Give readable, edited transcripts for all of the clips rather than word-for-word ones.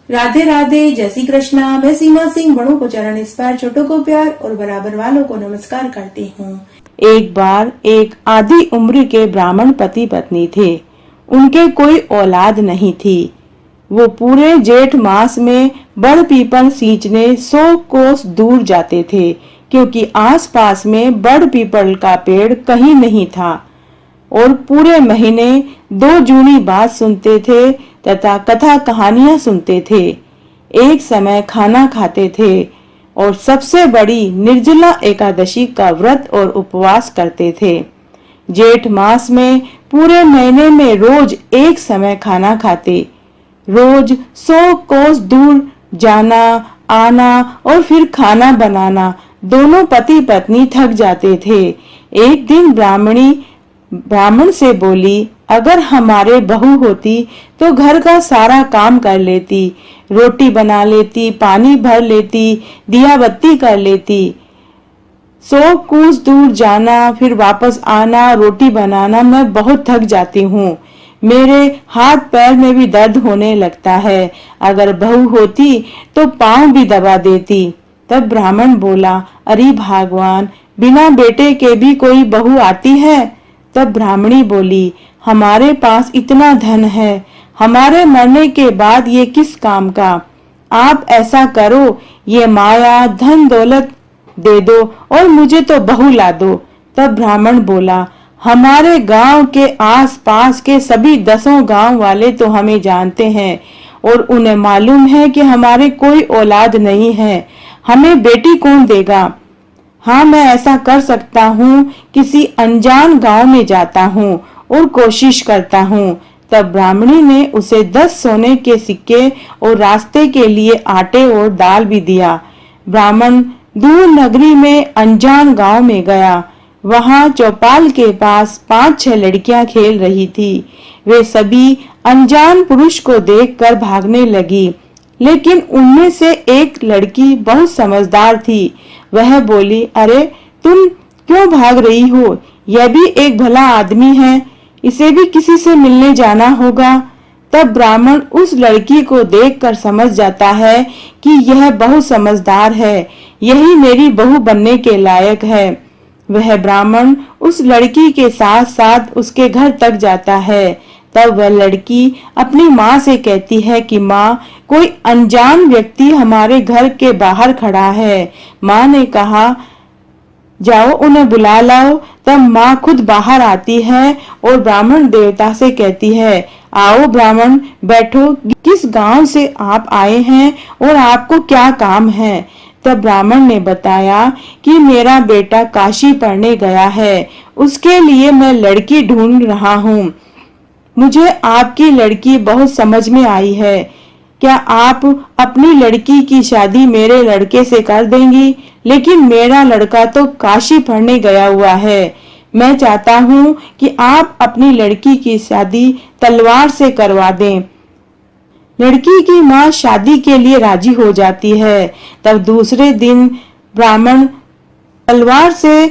राधे राधे, जय श्री कृष्णा। मैं सीमा सिंह बड़ों को चरण स्पर्श, छोटों को प्यार और बराबर वालों को नमस्कार करती हूँ। एक बार एक आधी उम्र के ब्राह्मण पति पत्नी थे। उनके कोई औलाद नहीं थी। वो पूरे जेठ मास में बड़ पीपल सींचने 100 कोस दूर जाते थे, क्योंकि आसपास में बड़ पीपल का पेड़ कहीं नहीं था। और पूरे महीने 2 जूनी बात सुनते थे तथा कथा कहानियां सुनते थे। एक समय खाना खाते थे और सबसे बड़ी निर्जला एकादशी का व्रत और उपवास करते थे। जेठ मास में पूरे महीने में रोज एक समय खाना खाते। रोज 100 कोस दूर जाना आना और फिर खाना बनाना, दोनों पति पत्नी थक जाते थे। एक दिन ब्राह्मण से बोली, अगर हमारे बहू होती तो घर का सारा काम कर लेती, रोटी बना लेती, पानी भर लेती, दिया बत्ती कर लेती। 100 कोस दूर जाना फिर वापस आना, रोटी बनाना, मैं बहुत थक जाती हूँ। मेरे हाथ पैर में भी दर्द होने लगता है। अगर बहू होती तो पांव भी दबा देती। तब ब्राह्मण बोला, अरे भगवान, बिना बेटे के भी कोई बहू आती है? तब ब्राह्मणी बोली, हमारे पास इतना धन है, हमारे मरने के बाद ये किस काम का? आप ऐसा करो, ये माया धन दौलत दे दो और मुझे तो बहू ला दो। तब ब्राह्मण बोला, हमारे गांव के आस पास के सभी 10 गांव वाले तो हमें जानते हैं और उन्हें मालूम है कि हमारे कोई औलाद नहीं है, हमें बेटी कौन देगा? हाँ, मैं ऐसा कर सकता हूँ, किसी अनजान गांव में जाता हूँ और कोशिश करता हूँ। तब ब्राह्मणी ने उसे 10 सोने के सिक्के और रास्ते के लिए आटे और दाल भी दिया। ब्राह्मण दूर नगरी में अनजान गांव में गया। वहां चौपाल के पास 5-6 लड़कियां खेल रही थी। वे सभी अनजान पुरुष को देखकर भागने लगी, लेकिन उनमें से एक लड़की बहुत समझदार थी। वह बोली, अरे तुम क्यों भाग रही हो? यह भी एक भला आदमी है, इसे भी किसी से मिलने जाना होगा। तब ब्राह्मण उस लड़की को देखकर समझ जाता है कि यह बहुत समझदार है, यही मेरी बहू बनने के लायक है। वह ब्राह्मण उस लड़की के साथ साथ उसके घर तक जाता है। तब वह लड़की अपनी माँ से कहती है कि माँ, कोई अनजान व्यक्ति हमारे घर के बाहर खड़ा है। माँ ने कहा, जाओ उन्हें बुला लाओ। तब माँ खुद बाहर आती है और ब्राह्मण देवता से कहती है, आओ ब्राह्मण, बैठो, किस गांव से आप आए हैं और आपको क्या काम है? तब ब्राह्मण ने बताया कि मेरा बेटा काशी पढ़ने गया है, उसके लिए मैं लड़की ढूंढ रहा हूँ। मुझे आपकी लड़की बहुत समझ में आई है। क्या आप अपनी लड़की की शादी मेरे लड़के से कर देंगी? लेकिन मेरा लड़का तो काशी पढ़ने गया हुआ है। मैं चाहता हूँ कि आप अपनी लड़की की शादी तलवार से करवा दें। लड़की की माँ शादी के लिए राजी हो जाती है। तब दूसरे दिन ब्राह्मण तलवार से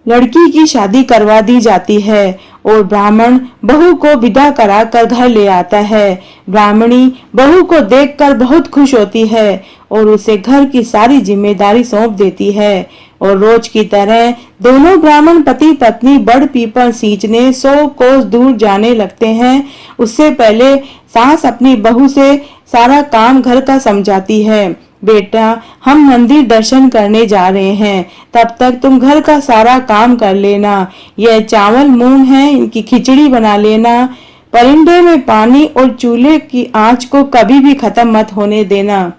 लड़की की शादी करवा दी जाती है और ब्राह्मण बहू को विदा कराकर घर ले आता है। ब्राह्मणी बहू को देखकर बहुत खुश होती है और उसे घर की सारी जिम्मेदारी सौंप देती है। और रोज की तरह दोनों ब्राह्मण पति पत्नी बड़ पीपल सींचने 100 कोस दूर जाने लगते हैं। उससे पहले सास अपनी बहू से सारा काम घर का समझाती है। बेटा, हम मंदिर दर्शन करने जा रहे हैं, तब तक तुम घर का सारा काम कर लेना। यह चावल मूंग है, इनकी खिचड़ी बना लेना। परिंदे में पानी और चूल्हे की आंच को कभी भी खत्म मत होने देना।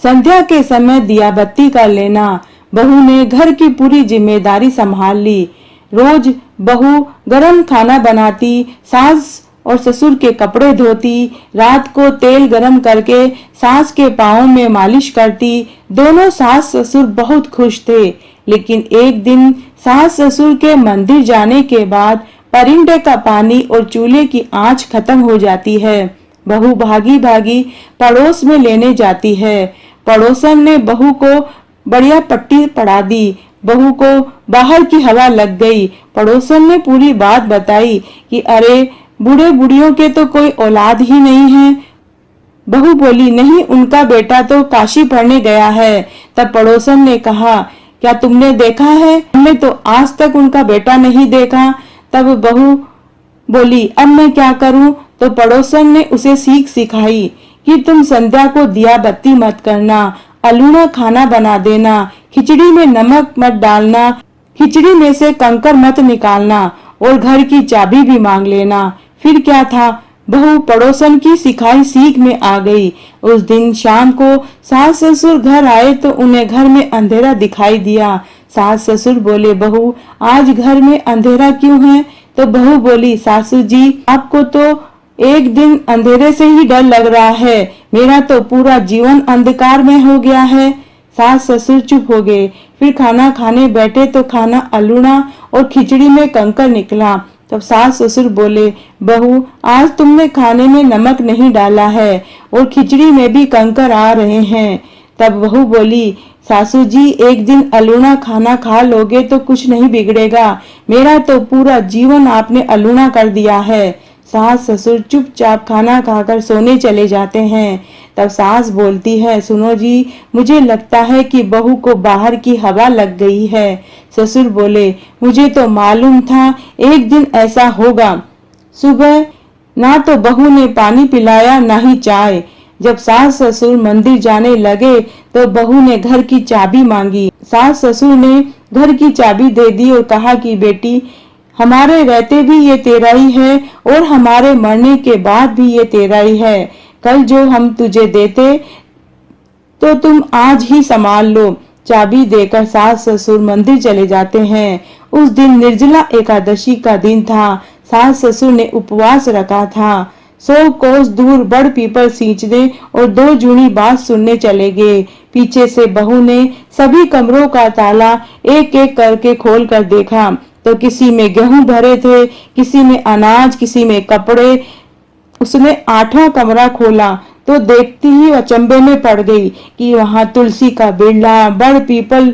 संध्या के समय दिया बत्ती कर लेना। बहू ने घर की पूरी जिम्मेदारी संभाल ली। रोज बहू गरम खाना बनाती, सास और ससुर के कपड़े धोती, रात को तेल गरम करके सास के पांवों में मालिश करती। दोनों सास ससुर बहुत खुश थे। लेकिन एक दिन सास ससुर के मंदिर जाने के बाद परिंदे का पानी और चूल्हे की आंच खत्म हो जाती है। बहू भागी भागी पड़ोस में लेने जाती है। पड़ोसन ने बहू को बढ़िया पट्टी पड़ा दी। बहू को बाहर की हवा लग गई। पड़ोसन ने पूरी बात बताई कि अरे, बूढ़े बुढ़ियों के तो कोई औलाद ही नहीं है। बहू बोली, नहीं, उनका बेटा तो काशी पढ़ने गया है। तब पड़ोसन ने कहा, क्या तुमने देखा है? हमने तो आज तक उनका बेटा नहीं देखा। तब बहू बोली, अब मैं क्या करूं? तो पड़ोसन ने उसे सीख सिखाई कि तुम संध्या को दिया बत्ती मत करना, अलूना खाना बना देना, खिचड़ी में नमक मत डालना, खिचड़ी में से कंकर मत निकालना और घर की चाबी भी मांग लेना। फिर क्या था, बहू पड़ोसन की सिखाई सीख में आ गई। उस दिन शाम को सास ससुर घर आए तो उन्हें घर में अंधेरा दिखाई दिया। सास ससुर बोले, बहू आज घर में अंधेरा क्यों है? तो बहू बोली, सासू जी आपको तो एक दिन अंधेरे से ही डर लग रहा है, मेरा तो पूरा जीवन अंधकार में हो गया है। सास ससुर चुप हो गए। फिर खाना खाने बैठे तो खाना अलूना और खिचड़ी में कंकर निकला। तब सास ससुर बोले, बहू आज तुमने खाने में नमक नहीं डाला है और खिचड़ी में भी कंकर आ रहे हैं। तब बहू बोली, सासू जी एक दिन अलूना खाना खा लोगे तो कुछ नहीं बिगड़ेगा, मेरा तो पूरा जीवन आपने अलूना कर दिया है। सास ससुर चुपचाप खाना खाकर सोने चले जाते हैं। तब सास बोलती है, सुनो जी, मुझे लगता है कि बहू को बाहर की हवा लग गई है। ससुर बोले, मुझे तो मालूम था एक दिन ऐसा होगा। सुबह ना तो बहू ने पानी पिलाया ना ही चाय। जब सास ससुर मंदिर जाने लगे तो बहू ने घर की चाबी मांगी। सास ससुर ने घर की चाबी दे दी और कहा कि बेटी, हमारे रहते भी ये तेरा ही है और हमारे मरने के बाद भी ये तेरा ही है। कल जो हम तुझे देते तो तुम आज ही संभाल लो। चाबी देकर सास ससुर मंदिर चले जाते हैं। उस दिन निर्जला एकादशी का दिन था। सास ससुर ने उपवास रखा था। 100 कोस दूर बड़ पीपल सींचने और 2 जूनी बात सुनने चले गए। पीछे से बहू ने सभी कमरों का ताला एक एक करके खोल कर देखा तो किसी में गेहूं भरे थे, किसी में अनाज, किसी में कपड़े। उसने 8वां कमरा खोला तो देखती ही अचंभे में पड़ गई कि वहां तुलसी का बिरला, बड़ पीपल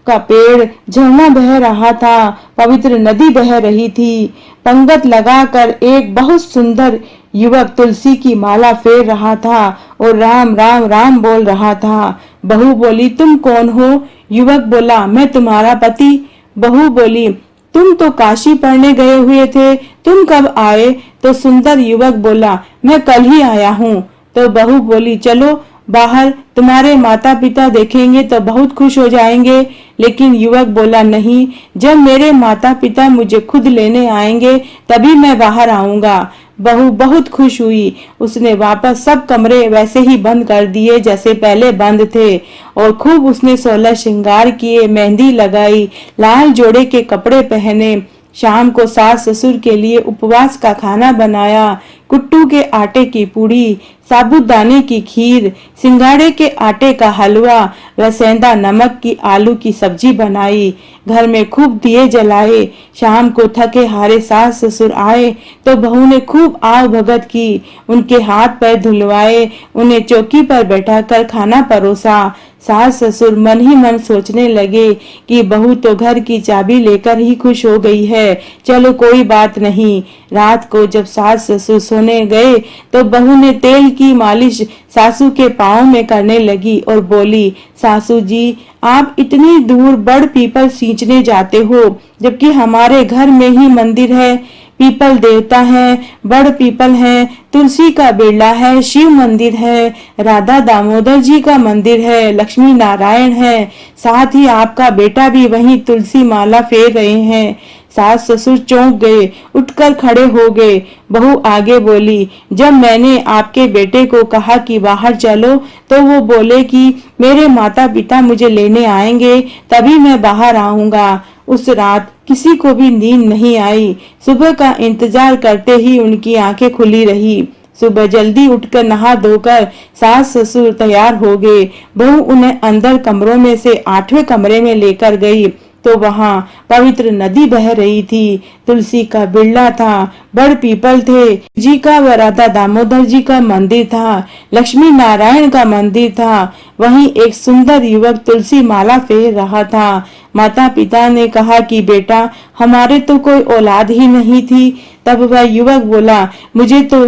का पेड़, झरना बह रहा था, पवित्र नदी बह रही थी। पंगत लगाकर एक बहुत सुंदर युवक तुलसी की माला फेर रहा था और राम राम राम बोल रहा था। बहू बोली, तुम कौन हो? युवक बोला, मैं तुम्हारा पति। बहू बोली, तुम तो काशी पढ़ने गए हुए थे, तुम कब आए? तो सुंदर युवक बोला, मैं कल ही आया हूँ। तो बहू बोली, चलो बाहर, तुम्हारे माता पिता देखेंगे तो बहुत खुश हो जाएंगे। लेकिन युवक बोला, नहीं, जब मेरे माता पिता मुझे खुद लेने आएंगे तभी मैं बाहर आऊंगा। बहू बहुत खुश हुई। उसने वापस सब कमरे वैसे ही बंद कर दिए जैसे पहले बंद थे और खूब उसने 16 श्रृंगार किए, मेहंदी लगाई, लाल जोड़े के कपड़े पहने। शाम को सास ससुर के लिए उपवास का खाना बनाया। कुट्टू के आटे की पूड़ी, साबूदाने की खीर, सिंगाड़े के आटे का हलवा व सेंधा नमक की आलू की सब्जी बनाई। घर में खूब दिए जलाए। शाम को थके हारे सास ससुर आए तो बहू ने खूब आव भगत की, उनके हाथ पैर धुलवाए, उन्हें चौकी पर बैठाकर खाना परोसा। सास ससुर मन ही मन सोचने लगे कि बहू तो घर की चाबी लेकर ही खुश हो गई है, चलो कोई बात नहीं। रात को जब सास ससुर सोने गए तो बहू ने तेल की मालिश सासू के पांव में करने लगी और बोली, सासू जी आप इतनी दूर बड़ पीपल सींचने जाते हो जबकि हमारे घर में ही मंदिर है। पीपल देवता है, बड़ पीपल है, तुलसी का बिरला है, शिव मंदिर है, राधा दामोदर जी का मंदिर है, लक्ष्मी नारायण है, साथ ही आपका बेटा भी वहीं तुलसी माला फेर रहे हैं। सास ससुर चौंक गए, उठकर खड़े हो गए। बहू आगे बोली, जब मैंने आपके बेटे को कहा कि बाहर चलो तो वो बोले कि मेरे माता पिता मुझे लेने आएंगे तभी मैं बाहर आऊंगा। उस रात किसी को भी नींद नहीं आई। सुबह का इंतजार करते ही उनकी आंखें खुली रही। सुबह जल्दी उठकर नहा धोकर सास ससुर तैयार हो गए। बहू उन्हें अंदर कमरों में से 8वें कमरे में लेकर गई तो वहां पवित्र नदी बह रही थी, तुलसी का बिरला था, बड़ पीपल थे, जी का व राधा दामोदर जी का मंदिर था, लक्ष्मी नारायण का मंदिर था। वहीं एक सुंदर युवक तुलसी माला फेर रहा था। माता पिता ने कहा कि बेटा हमारे तो कोई औलाद ही नहीं थी। तब वह युवक बोला, मुझे तो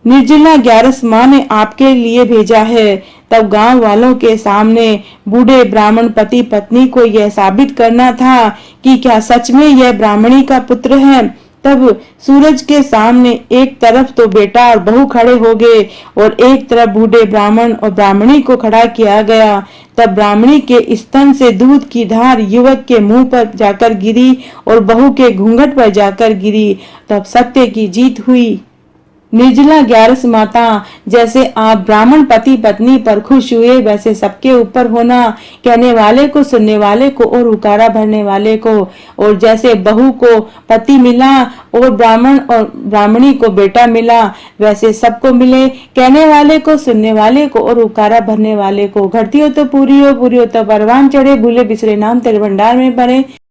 निर्जला ग्यारस माँ ने आपके लिए भेजा है। तब गांव वालों के सामने बूढ़े ब्राह्मण पति पत्नी को यह साबित करना था कि क्या सच में यह ब्राह्मणी का पुत्र है। तब सूरज के सामने एक तरफ तो बेटा और बहू खड़े हो गए और एक तरफ बूढ़े ब्राह्मण और ब्राह्मणी को खड़ा किया गया। तब ब्राह्मणी के स्तन से दूध की धार युवक के मुंह पर जाकर गिरी और बहू के घूंघट पर जाकर गिरी। तब सत्य की जीत हुई। निर्जला ग्यारस माता, जैसे आप ब्राह्मण पति पत्नी पर खुश हुए, वैसे सबके ऊपर होना, कहने वाले को, सुनने वाले को और उकारा भरने वाले को। और जैसे बहू को पति मिला और ब्राह्मण और ब्राह्मणी को बेटा मिला, वैसे सबको मिले, कहने वाले को, सुनने वाले को और उकारा भरने वाले को। घटती हो तो पूरी हो, पूरी हो तो परवान चढ़े, भूले बिसरे नाम तेरे भंडार में पड़े।